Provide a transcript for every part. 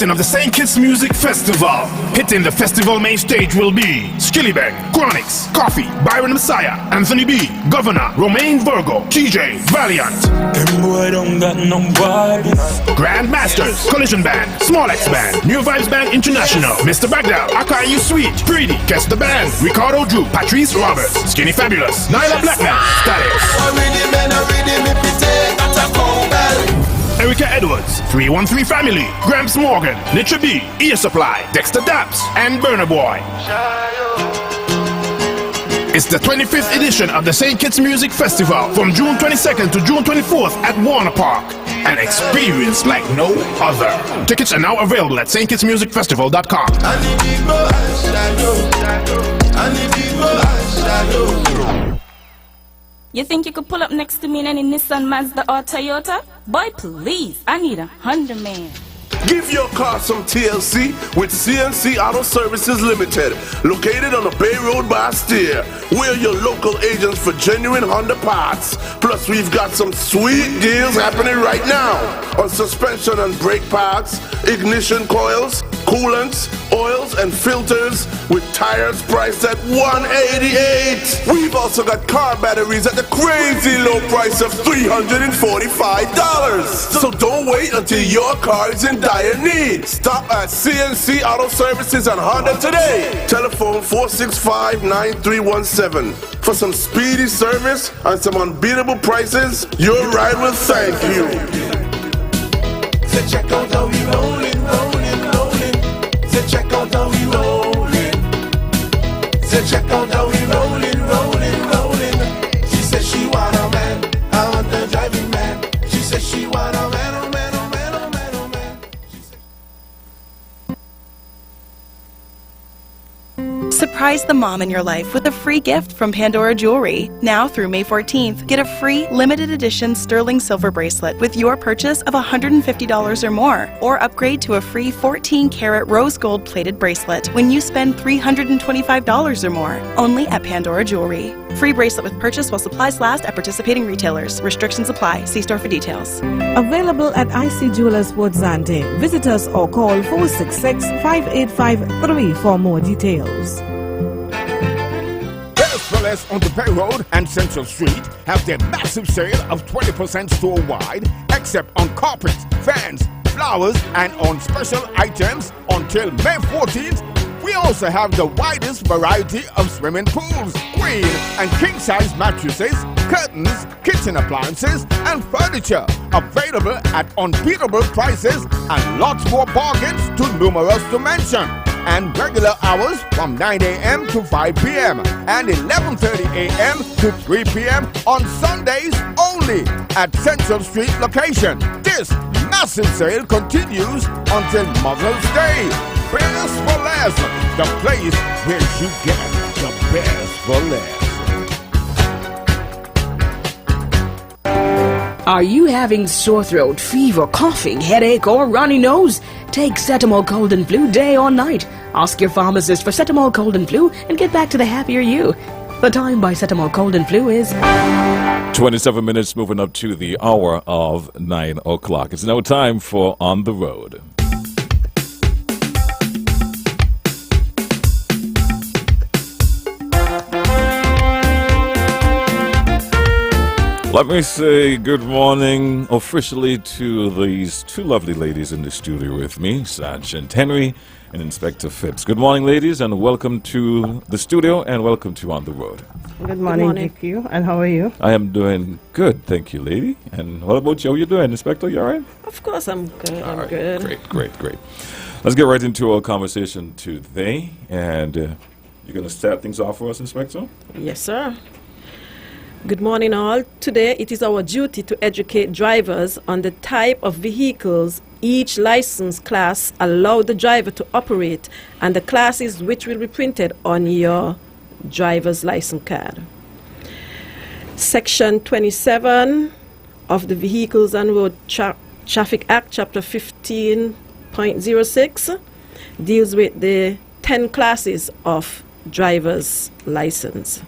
captain of the St. Kitts Music Festival. Hitting the festival main stage will be Skillibeng, Chronix, Coffee, Byron Messiah, Anthony B, Governor, Romain Virgo, TJ, Valiant. Them boy don't got no bodies. Grandmasters, Collision Band, Small X Band, New Vibes Band International, Mr. Bagdell, Akayu Sweet, Greedy, Guess the Band, Ricardo Drew, Patrice Roberts, Skinny Fabulous, Nyla Blackman, Static. Erica Edwards, 313 Family, Gramps Morgan, Nitra B, Ear Supply, Dexter Daps, and Burner Boy. It's the 25th edition of the St. Kitts Music Festival from June 22nd to June 24th at Warner Park. An experience like no other. Tickets are now available at stkittsmusicfestival.com. You think you could pull up next to me in any Nissan, Mazda or Toyota? Boy, please, I need a Honda man. Give your car some TLC with CNC Auto Services Limited, located on the Bay Road Bastille. We're your local agents for genuine Honda parts. Plus, we've got some sweet deals happening right now on suspension and brake parts, ignition coils, coolants, oils, and filters with tires priced at $188. We've also got car batteries at the crazy low price of $345. So don't wait until your car is in dire need. Stop at CNC Auto Services and Honda today. Telephone 465-9317. For some speedy service and some unbeatable prices, your ride will thank you. So check out how we rolling, rolling, rolling. So check out how we rolling. So check out how we rolling, rolling, rolling. She said she want a man, I want the driving man. She said she want a man, oh man, oh man, oh man, oh man. Surprise the mom in your life with a free gift from Pandora Jewelry. Now through May 14th, get a free limited edition sterling silver bracelet with your purchase of $150 or more, or upgrade to a free 14-karat rose gold plated bracelet when you spend $325 or more. Only at Pandora Jewelry. Free bracelet with purchase while supplies last at participating retailers. Restrictions apply. See store for details. Available at IC Jewelers Port Zante. Visit us or call 466-5853 for more details. Fellas on the Bay Road and Central Street have their massive sale of 20% store-wide, except on carpets, fans, flowers, and on special items until May 14th. We also have the widest variety of swimming pools, queen and king-size mattresses, curtains, kitchen appliances, and furniture available at unbeatable prices and lots more bargains too numerous to mention. And regular hours from 9 a.m. to 5 p.m. and 11:30 a.m. to 3 p.m. on Sundays only at Central Street location. This massive sale continues until Mother's Day. Best for less, the place where you get the best for less. Are you having sore throat, fever, coughing, headache, or runny nose? Take Cetamol Cold and Flu day or night. Ask your pharmacist for Cetamol Cold and Flu and get back to the happier you. The time by Cetamol Cold and Flu is 27 minutes, moving up to the hour of 9 o'clock. It's now time for On the Road. Let me say good morning officially to these two lovely ladies in the studio with me, Sergeant Henry and Inspector Phipps. Good morning, ladies, and welcome to the studio and welcome to On the Road. Good morning. Thank you. And how are you? I am doing good, thank you, lady. And what about you? How you doing, Inspector? You all right? Of course, I'm good. All I'm right. good. Great. Let's get right into our conversation today. And you're going to start things off for us, Inspector? Yes, sir. Good morning, all. Today, it is our duty to educate drivers on the type of vehicles each license class allow the driver to operate and the classes which will be printed on your driver's license card. Section 27 of the Vehicles and Road Traffic Act, Chapter 15.06, deals with the 10 classes of driver's license.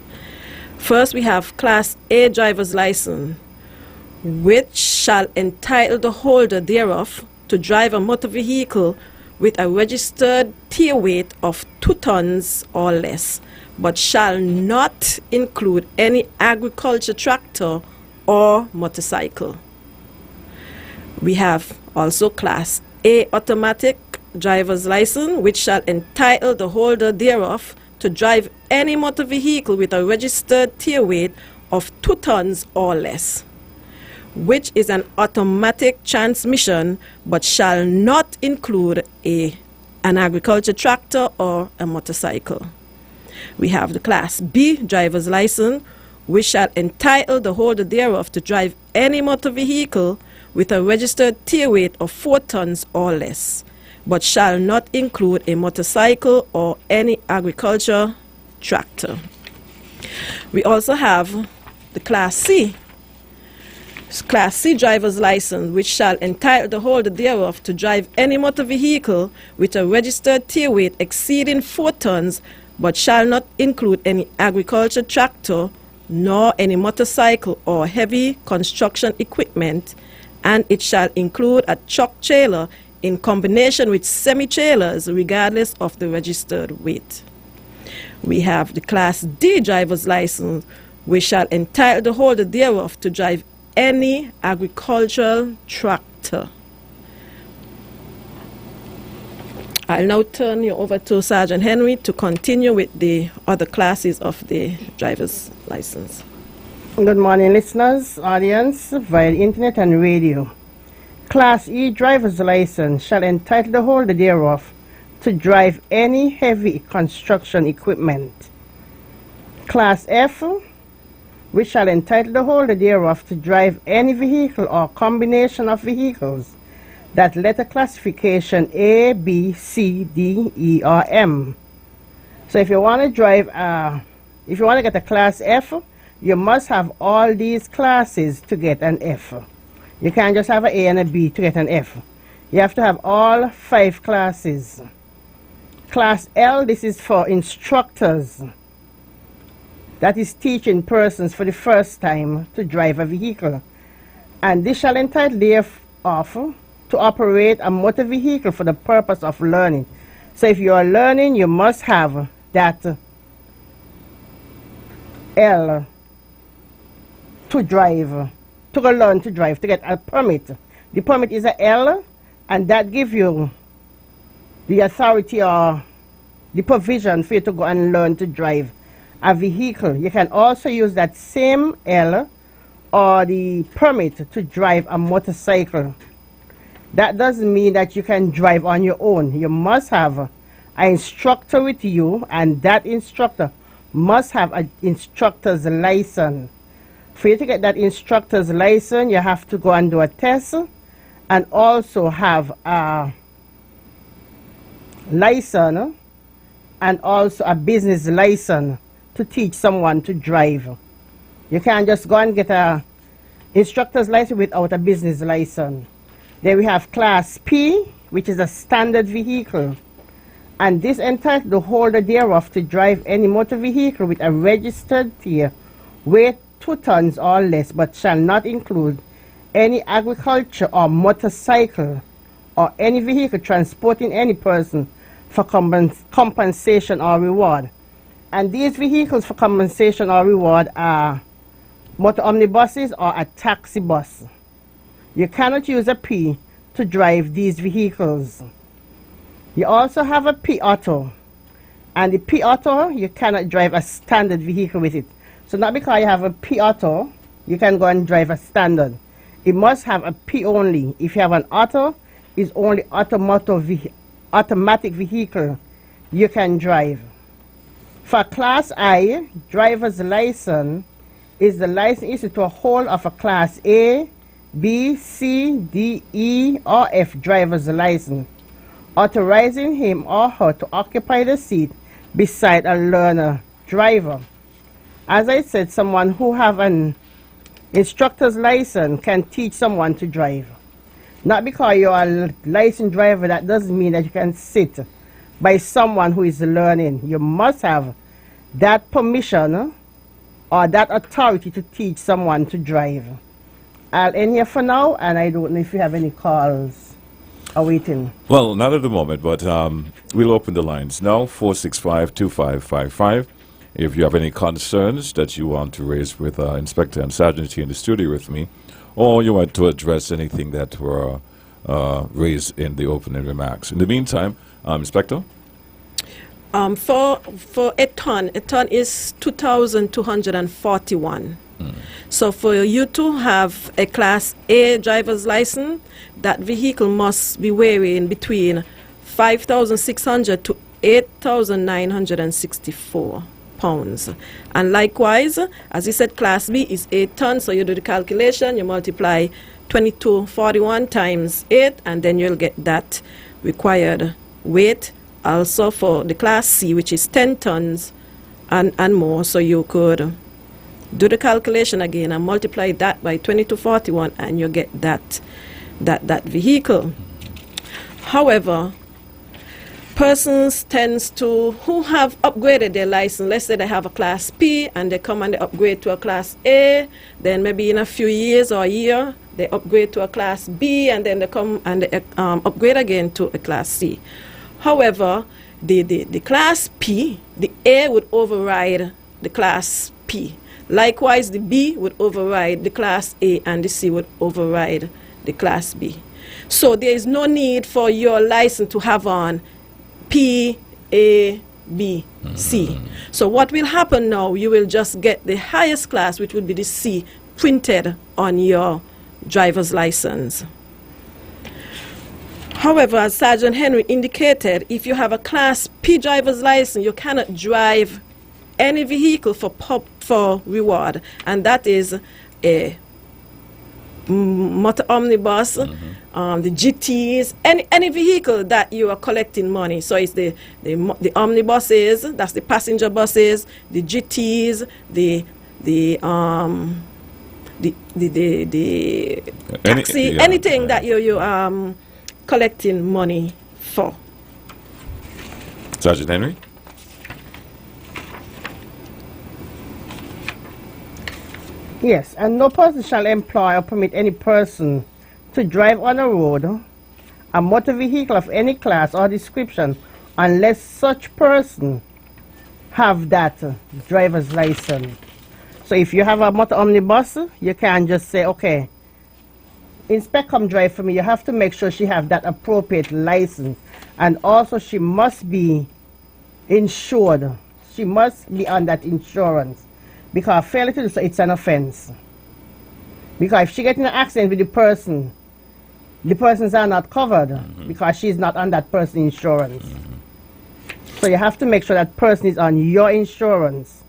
First, we have Class A driver's license, which shall entitle the holder thereof to drive a motor vehicle with a registered tier weight of 2 tons or less, but shall not include any agriculture tractor or motorcycle. We have also Class A automatic driver's license, which shall entitle the holder thereof to drive any motor vehicle with a registered tier weight of 2 tons or less, which is an automatic transmission but shall not include an agriculture tractor or a motorcycle. We have the Class B driver's license, which shall entitle the holder thereof to drive any motor vehicle with a registered tier weight of 4 tons or less, but shall not include a motorcycle or any agriculture tractor. We also have the Class C driver's license, which shall entitle the holder thereof to drive any motor vehicle with a registered tier weight exceeding 4 tons, but shall not include any agriculture tractor nor any motorcycle or heavy construction equipment, and it shall include a truck trailer in combination with semi-trailers regardless of the registered weight. We have the Class D driver's license, which shall entitle the holder thereof to drive any agricultural tractor. I'll now turn you over to Sergeant Henry to continue with the other classes of the driver's license. Good morning, listeners, audience, via the internet and radio. Class E driver's license shall entitle the holder thereof to drive any heavy construction equipment. Class F, which shall entitle the holder thereof to drive any vehicle or combination of vehicles that letter classification A, B, C, D, E, or M. So if you want to drive, if you want to get a Class F, you must have all these classes to get an F. You can't just have an A and a B to get an F. You have to have all 5 classes. Class L, this is for instructors. That is teaching persons for the first time to drive a vehicle. And this shall entitle thereof to operate a motor vehicle for the purpose of learning. So if you are learning, you must have that L to drive, to learn to drive, to get a permit. The permit is a L, and that gives you the authority or the provision for you to go and learn to drive a vehicle. You can also use that same L or the permit to drive a motorcycle. That doesn't mean that you can drive on your own. You must have an instructor with you, and that instructor must have an instructor's license. For you to get that instructor's license, you have to go and do a test and also have a license and also a business license to teach someone to drive. You can't just go and get an instructor's license without a business license. Then we have Class P, which is a standard vehicle. And this entitles the holder thereof to drive any motor vehicle with a registered tier weight 2 tons or less, but shall not include any agriculture or motorcycle or any vehicle transporting any person for compensation or reward. And these vehicles for compensation or reward are motor omnibuses or a taxi bus. You cannot use a P to drive these vehicles. You also have a P auto, and the P auto, you cannot drive a standard vehicle with it. So not because you have a P auto, you can go and drive a standard. It must have a P only. If you have an auto, it's only automatic vehicle you can drive. For Class I, driver's license is the license issued to a holder of a Class A, B, C, D, E, or F driver's license, authorizing him or her to occupy the seat beside a learner driver. As I said, someone who have an instructor's license can teach someone to drive. Not because you are a licensed driver, that doesn't mean that you can sit by someone who is learning. You must have that permission or that authority to teach someone to drive. I'll end here for now, and I don't know if you have any calls. awaiting? Well, not at the moment, but we'll open the lines now, 465-2555. If you have any concerns that you want to raise with Inspector and Sergeant here in the studio with me, or you want to address anything that were raised in the opening remarks. In the meantime, Inspector? For a ton is 2,241. So for you to have a Class A driver's license, that vehicle must be weighing between 5,600 to 8,964 pounds. And likewise, as you said, Class B is 8 tons, so you do the calculation, you multiply 2241 times 8, and then you'll get that required weight. Also for the Class C, which is 10 tons and more, so you could do the calculation again and multiply that by 2241, and you get that vehicle. However, persons who have upgraded their license, let's say they have a Class P and they come and they upgrade to a Class A, then maybe in a few years or a year they upgrade to a Class B, and then they come and they upgrade again to a Class C. However, the Class P, the A would override the Class P. Likewise, the B would override the Class A, and the C would override the Class B. So there is no need for your license to have on P, A, B, C. So what will happen now, you will just get the highest class, which would be the C, printed on your driver's license. However, as Sergeant Henry indicated, if you have a Class P driver's license, you cannot drive any vehicle for reward, and that is a motor omnibus, the GTs, any vehicle that you are collecting money. So it's the omnibuses, that's the passenger buses, the GTs, the taxi, anything that you collecting money for. Sergeant Henry? Yes, and no person shall employ or permit any person to drive on a road a motor vehicle of any class or description unless such person have that driver's license. So if you have a motor omnibus, you can't just say, okay, Inspect come drive for me. You have to make sure she have that appropriate license, and also she must be insured. She must be on that insurance, because failure to do so, it's an offense. Because if she gets in an accident with the persons are not covered because she's not on that person's insurance. So you have to make sure that person is on your insurance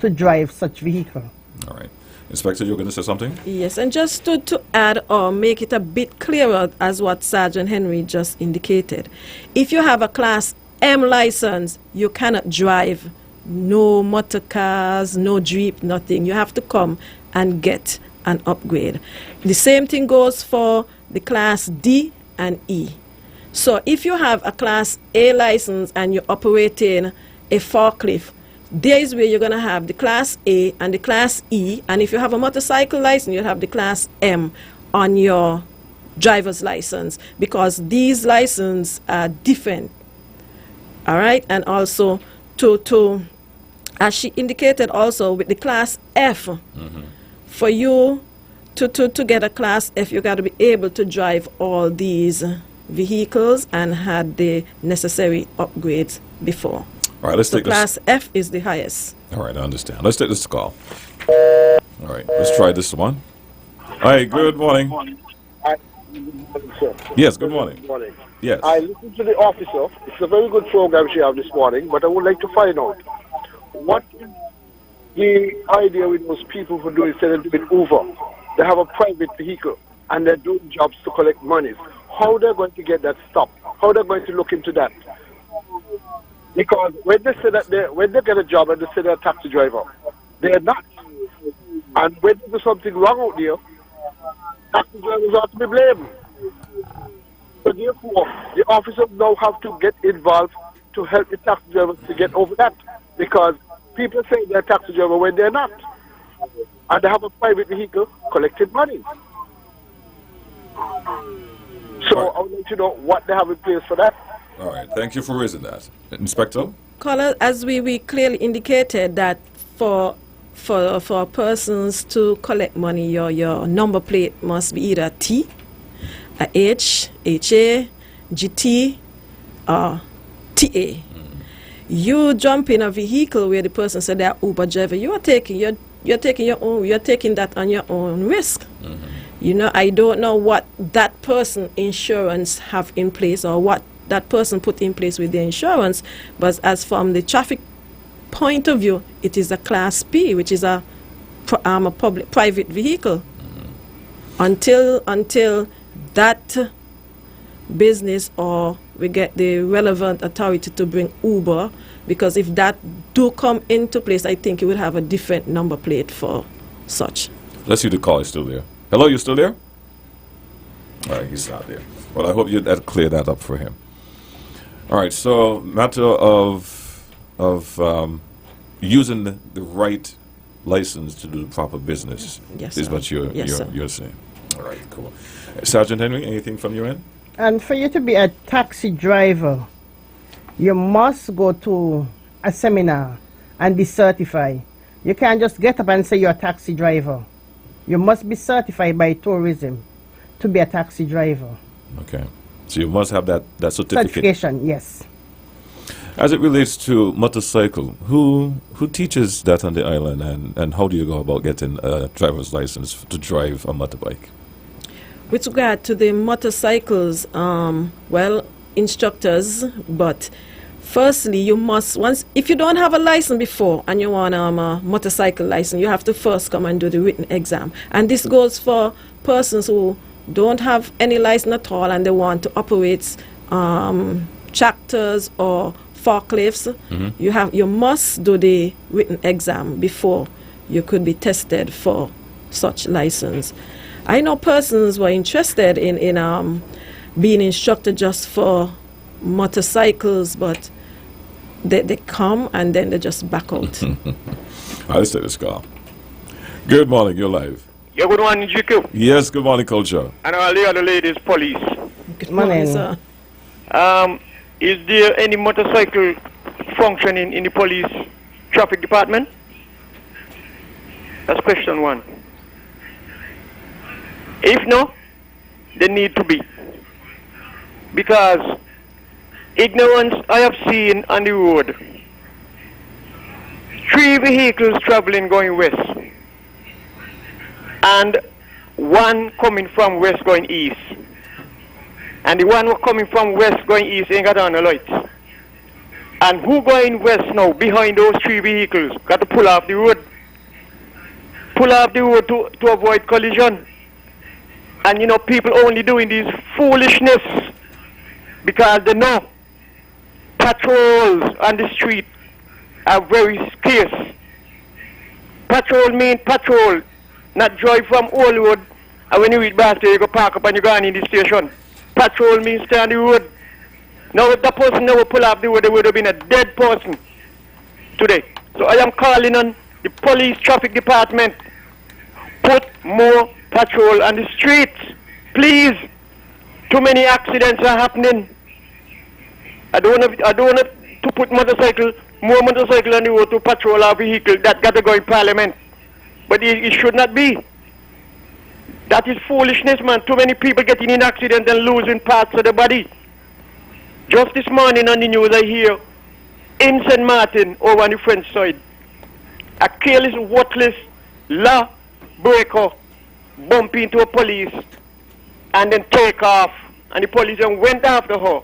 to drive such vehicle. All right. Inspector, you're going to say something? Yes, and just to add or make it a bit clearer as what Sergeant Henry just indicated. If you have a Class M license, you cannot drive no motor cars, no Jeep, nothing. You have to come and get an upgrade. The same thing goes for the Class D and E. So if you have a Class A license and you're operating a forklift, there is where you're going to have the Class A and the Class E, and if you have a motorcycle license, you'll have the Class M on your driver's license, because these licenses are different. All right, and also to as she indicated also with the Class F, for you to get a Class F, you got to be able to drive all these vehicles and had the necessary upgrades before. All right, let's take Class this. F is the highest. All right, I understand. Let's take this call. All right, let's try this one. Hi, good morning. Yes, good morning. Good morning. Yes. I listened to the officer. It's a very good program she have this morning, but I would like to find out what is the idea with those people who do instead of doing Uber. They have a private vehicle and they're doing jobs to collect monies. How they're going to get that stopped? How they're going to look into that? Because when they say that when they get a job and they say they're a taxi driver, they're not. And when there's something wrong out there, taxi drivers ought to be blamed. So therefore, the officers now have to get involved to help the taxi drivers to get over that. Because people say they're a taxi driver when they're not. And they have a private vehicle collecting money. So I would like to know what they have in place for that. All right. Thank you for raising that. Inspector? Caller, as we clearly indicated that for persons to collect money, your number plate must be either T, a H, HA, GT, or TA. You jump in a vehicle where the person said they're Uber driver, you're taking that on your own risk. You know, I don't know what that person insurance have in place or what that person put in place with the insurance, but as from the traffic point of view, it is a Class P, which is a private vehicle. Until that business or we get the relevant authority to bring Uber, because if that do come into place, I think it would have a different number plate for such. Let's see, the call is still there. Hello, you still there? All right, he's not there. Well, I hope you that clear that up for him. All right, so matter of using the right license to do the proper business Yes, is sir. what you're Yes, sir. saying. All right, cool. Sergeant Henry, anything from your end? And for you to be a taxi driver, you must go to a seminar and be certified. You can't just get up and say you're a taxi driver. You must be certified by tourism to be a taxi driver. Okay. So you must have that certificate. Certification, yes. As it relates to motorcycle, who teaches that on the island, and how do you go about getting a driver's license to drive a motorbike? With regard to the motorcycles, well, instructors, but firstly, you must, if you don't have a license before and you want a motorcycle license, you have to first come and do the written exam. And this goes for persons who don't have any license at all and they want to operate tractors or forklifts. You must do the written exam before you could be tested for such license. I know persons who are interested in being instructed just for motorcycles, but they come and then they just back out. Let's take this call. Good morning, you're live. Yeah, good morning, GQ. Yes, good morning, Culture. And all the other ladies, police. Good morning, sir. Is there any motorcycle functioning in the police traffic department? That's question one. If no, they need to be. Because ignorance I have seen on the road. 3 vehicles traveling going west. And 1 coming from west going east. And the one coming from west going east ain't got on the lights. And who going west now behind those 3 vehicles? Got to pull off the road. Pull off the road to avoid collision. And you know, people only doing this foolishness because they know patrols on the street are very scarce. Patrol mean patrol, not drive from Old Road, and when you reach Boston, you go park up and you go on in the station. Patrol means stay on the road. Now if the person never pull off the road, they would have been a dead person today. So I am calling on the police traffic department, put more patrol on the streets, please. Too many accidents are happening. I don't want to put more motorcycle on the road to patrol our vehicle that got to go in Parliament. But it should not be. That is foolishness, man. Too many people getting in accidents and losing parts of the body. Just this morning on the news I hear in St. Martin over on the French side, a careless, worthless law breaker bump into a police and then take off, and the police then went after her.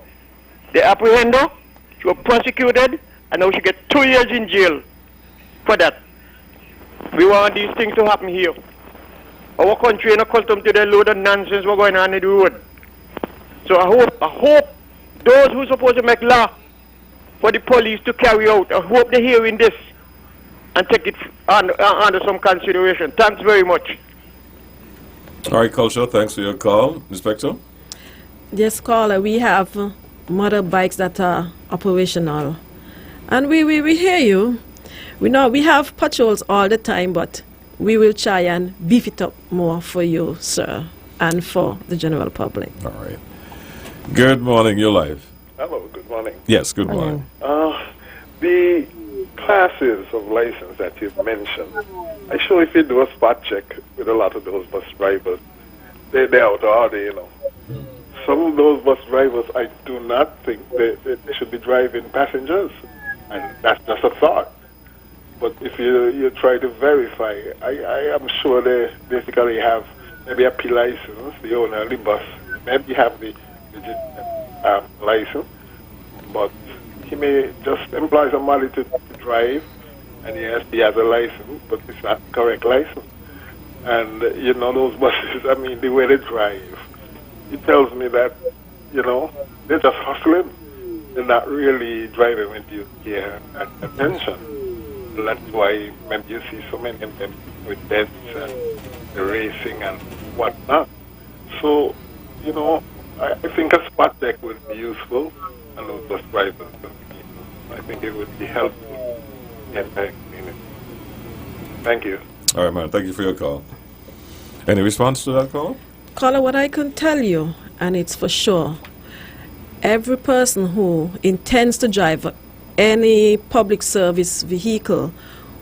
They apprehended her, she was prosecuted, and now she gets 2 years in jail for that. We want these things to happen here. Our country ain't accustomed to the load of nonsense we're going on in the road. So I hope those who are supposed to make law for the police to carry out, I hope they're hearing this and take it under some consideration. Thanks very much. All right, Culture, thanks for your call. Inspector? Yes, caller, we have motorbikes that are operational. And we hear you. We know we have patrols all the time, but we will try and beef it up more for you, sir, and for the general public. All right. Good morning, you're live. Hello, good morning. Yes, good morning. The classes of license that you've mentioned, I sure if you do a spot check with a lot of those bus drivers, they're out of order, you know. Some of those bus drivers, I do not think they should be driving passengers, and that's just a thought. But if you try to verify, I am sure they basically have maybe a P license, the owner of the bus, maybe have the license, but he may just employ somebody to drive, and yes, he has a license, but it's not the correct license. And, you know, those buses, I mean, the way they drive, it tells me that, you know, they're just hustling. They're not really driving with due care and attention. That's why maybe you see so many of them with deaths and the racing and whatnot. So, you know, I think a spot check would be useful, and those bus drivers, I think it would be helpful in the entire community. Thank you. All right, man. Thank you for your call. Any response to that call? Caller, what I can tell you, and it's for sure, every person who intends to drive any public service vehicle,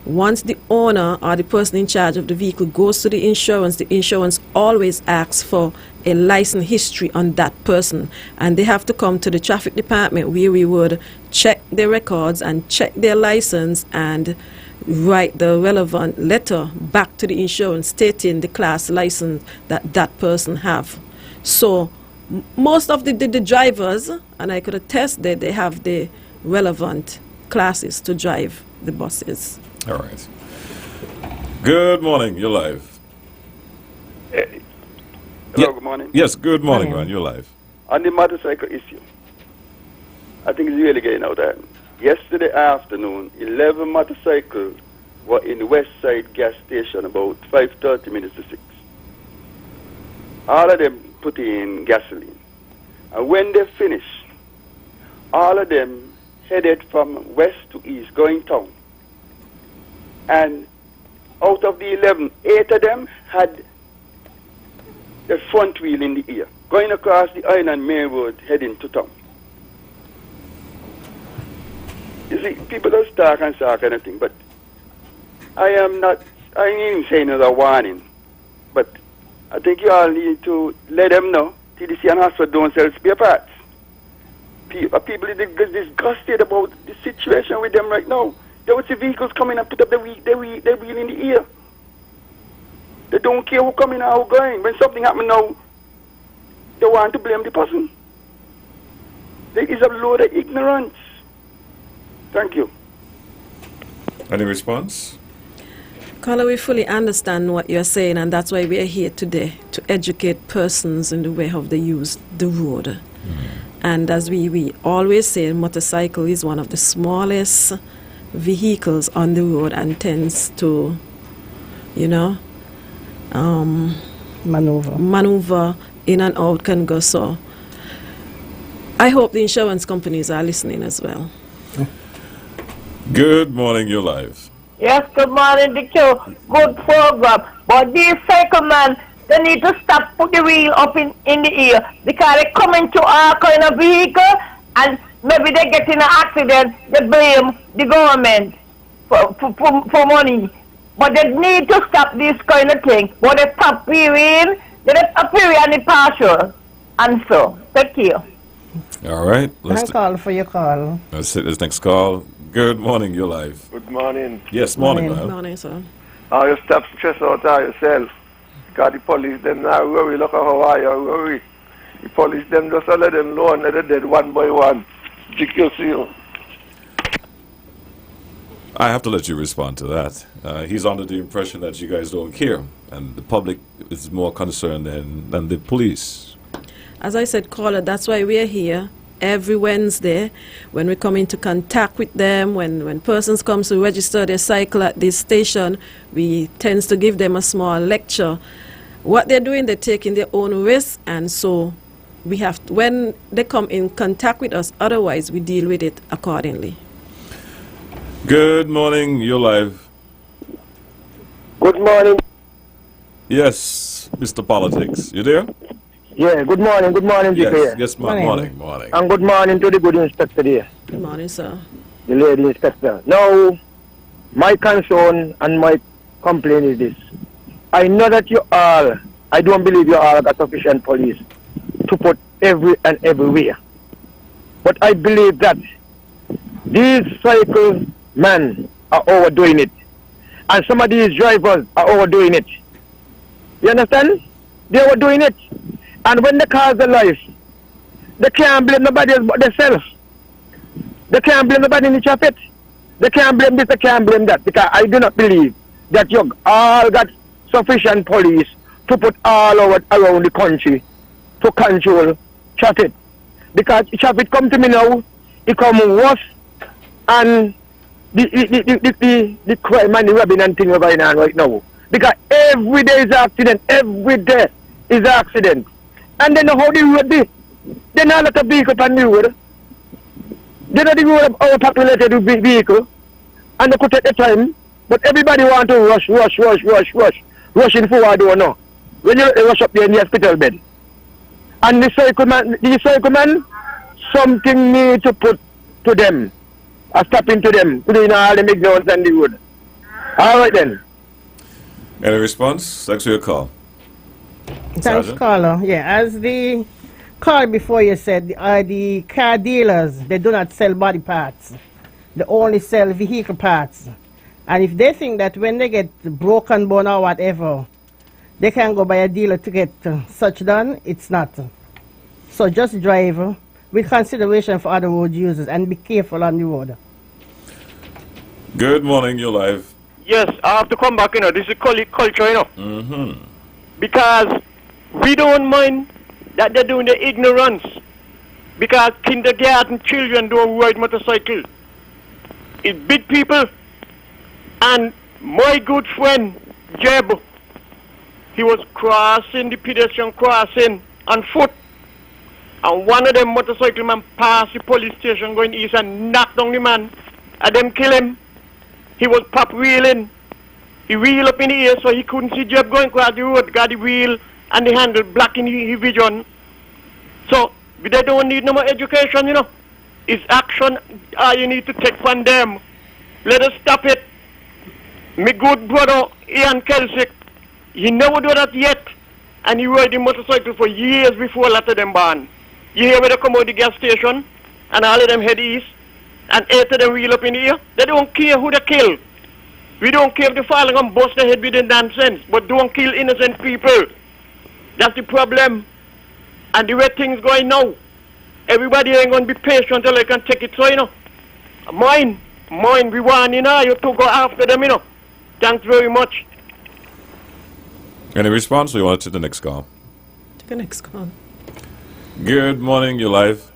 once the owner or the person in charge of the vehicle goes to the insurance always asks for a license history on that person, and they have to come to the traffic department where we would check their records and check their license and write the relevant letter back to the insurance stating the class license that that person have. So most of the drivers, and I could attest that they have the relevant classes to drive the buses. All right. Good morning, you're live. Hello, good morning. Yes, good morning, man, you're live. On the motorcycle issue, I think it's really getting out there. Yesterday afternoon, 11 motorcycles were in the West Side gas station about 5:30 minutes to 6. All of them put in gasoline. And when they finished, all of them headed from west to east, going town. And out of the 11, 8 of them had the front wheel in the ear, going across the Island Main Road, heading to town. You see, people just talk and talk and everything, but I ain't even saying another warning, but I think you all need to let them know TDC and Hospital don't sell spare parts. People are disgusted about the situation with them right now. There was the vehicles coming and put up their wheel in the ear. They don't care who coming or who going. When something happens now, they want to blame the person. There is a load of ignorance. Thank you. Any response? Caller, we fully understand what you're saying, and that's why we're here today, to educate persons in the way of they use the road. And as we always say, motorcycle is one of the smallest vehicles on the road and tends to, you know, maneuver in and out, can go. So I hope the insurance companies are listening as well. Good morning, you're live. Yes, good morning, DQ. Good program. But these cycle man, they need to stop, put the wheel up in the ear, because they come into our kind of vehicle and maybe they get in an accident, they blame the government for money. But they need to stop this kind of thing. But they stop period, they stop period and the partial. And so, thank you. All right. Thank call for your call. Let's hit this next call. Good morning, you're live. Good morning. Yes, morning, man. Morning, sir. You stop stress out of yourself. Because the police, them now worry, look at how I worry. The police, them just let them know and let them dead one by one. GQC. I have to let you respond to that. He's under the impression that you guys don't care, and the public is more concerned than the police. As I said, caller, that's why we're here every Wednesday when we come into contact with them. When persons come to register their cycle at this station, we tend to give them a small lecture. What they're doing, they're taking their own risk, and so we have to, when they come in contact with us, otherwise we deal with it accordingly. Good morning, you're live. Good morning. Yes, Mr. Politics. You there? Yeah, good morning, Yes, GK. yes, morning. And good morning to the good inspector there, Good morning, sir. the lady inspector. Now, my concern and my complaint is this. I know that I don't believe you all got sufficient police to put everywhere. But I believe that these cycle men are overdoing it. And some of these drivers are overdoing it. You understand? They were doing it. And when they cause their life, they can't blame nobody else but themselves. They can't blame nobody in the traffic. They can't blame this, they can't blame that. Because I do not believe that you all got sufficient police to put all over around the country to control traffic. Because traffic come to me now, it come worse, and the crime and the robbing and thing are going on right now. Because every day is an accident, every day is an accident. And they know how the road be. They know a lot of vehicles on the road. They know the road of overpopulated vehicle. And they could take the time. But everybody want to rushing forward or no. When you rush up there in the hospital bed. And the cycle man, something need to put to them. A stopping to them. Putting all the ignorance on the road. All right then. Any response? Thanks for your call. Thanks, Sergeant? caller. Yeah, as the call before you said, the car dealers, they do not sell body parts. They only sell vehicle parts. And if they think that when they get broken bone or whatever, they can go by a dealer to get such done, it's not. So just drive with consideration for other road users and be careful on the road. Good morning, you're live. Yes, I have to come back, this is culture, Mm-hmm. Because we don't mind that they're doing the ignorance. Because kindergarten children don't ride motorcycle. It's big people. And my good friend, Jeb, he was crossing the pedestrian crossing on foot. And one of them motorcycle men passed the police station going east and knocked down the man. And them kill him. He was pop wheeling. He wheeled up in the air so he couldn't see Jeb going across the road. Got the wheel and the handle blocking his vision. So they don't need no more education, It's action you need to take from them. Let us stop it. My good brother Ian Kelsick, he never do that yet. And he rode the motorcycle for years before a lot of them born. You hear where they come out the gas station and all of them head east and 8 of them wheel up in the air? They don't care who they kill. We don't care if they fall and bust their head with the nonsense, but don't kill innocent people. That's the problem. And the way things going now, everybody ain't going to be patient until they can take it. So, mine, we want, you to go after them, Thanks very much. Any response, or you want to the next call? Take the next call. Good morning, you're live.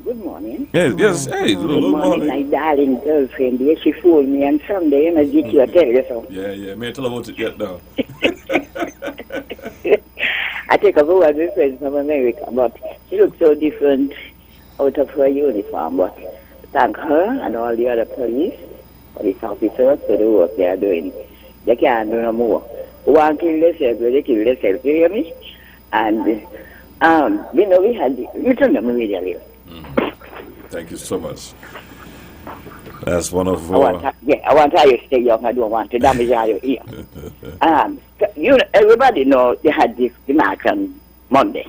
Good morning. Yes, hey, Good morning, my darling girlfriend. Yes, she fooled me on Sunday, and I did you tell you so. Yeah, may I tell her about it yet now? I take a word with friends from America, but she looks so different out of her uniform. But thank her and all the other police officers for the work they are doing. They can't do no more. One kill themselves, they kill themselves, you hear me? And, we had, you turn them immediately. Thank you so much. That's one of I want her to stay young. I don't want to damage all your ear. Everybody know they had the march on Monday.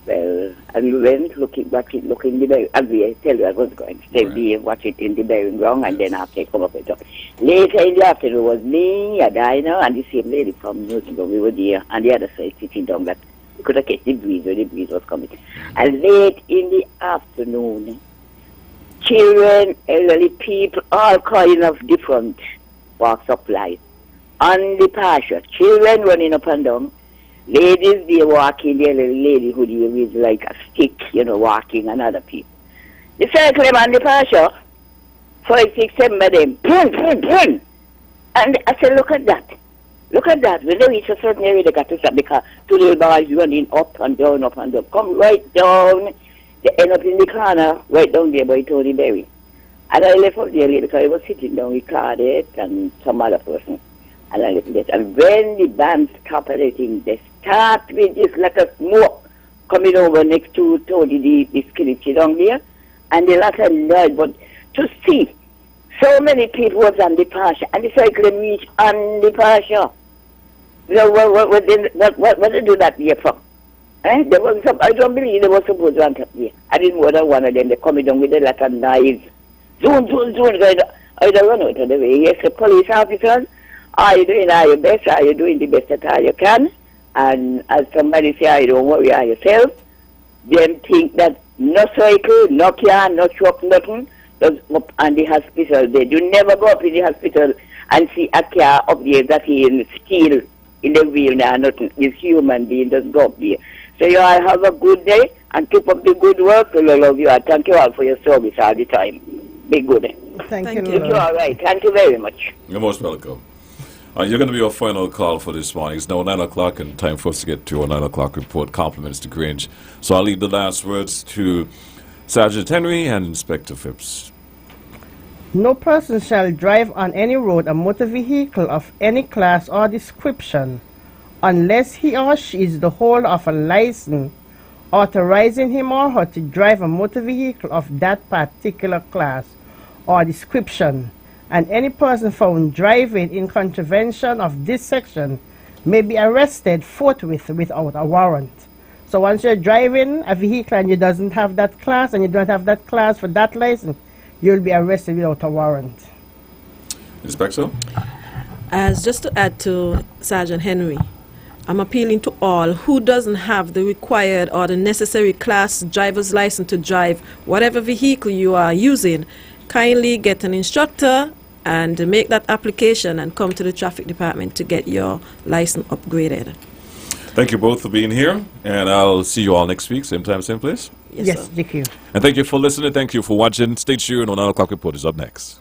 Well, and we went looking in the bearing. As I tell you, I was going to stay there, watch it in the bearing ground, and then after I come up with it. Later in the afternoon was me, a diner, and the same lady from New Zealand. We were there, and the other side sitting down that we could have kept the breeze when the breeze was coming. And late in the afternoon, children, elderly people, all kind of different walks of life. On the pasture, children running up and down. Ladies, they walking, the elderly lady who they with like a stick, walking, and other people. The circle them on the pasture, 5, 6, 7 of them, boom. And I said, look at that. Look at that. When they reach a certain area, they got to stop because 2 little boys running up and down. Come right down. They end up in the corner, right down there by Tony Berry. And I left up there because I was sitting down with Claudette and some other person. And I left that. And when the band stopped everything, they start with this lot of smoke coming over next to the security down there, and the lot of noise. But to see so many people was on the pasture, and the cycling reach on the pasture. You know, what they do that there for? There was some, I don't believe they were supposed to run up there. I didn't know that one of them, they coming down with a lot of knives. Zoom, I don't run out of the way. Yes, the police officers, are you doing your best? Are you doing the best that you can? And as somebody say, I don't worry about yourself. Them think that no cycle, no car, no truck, nothing, goes up on the hospital. They do never go up in the hospital and see a car up there that is steel in the wheel now, nothing. This human being does go up there. So you all have a good day and keep up the good work. I love you. I thank you all for your service all the time. Be good. Thank you. You're all right. Thank you very much. You're most welcome. You're going to be our final call for this morning. It's now 9 o'clock and time for us to get to our 9 o'clock report. Compliments to Grange. So I'll leave the last words to Sergeant Henry and Inspector Phipps. No person shall drive on any road a motor vehicle of any class or description unless he or she is the holder of a license authorizing him or her to drive a motor vehicle of that particular class or description, and any person found driving in contravention of this section may be arrested forthwith without a warrant. So once you're driving a vehicle and you doesn't have that class and you don't have that class for that license, you'll be arrested without a warrant. Inspector? As just to add to Sergeant Henry, I'm appealing to all who doesn't have the required or the necessary class driver's license to drive whatever vehicle you are using. Kindly get an instructor and make that application and come to the traffic department to get your license upgraded. Thank you both for being here, and I'll see you all next week, same time, same place. Yes, thank you. And thank you for listening. Thank you for watching. Stay tuned. On 9 o'clock report is up next.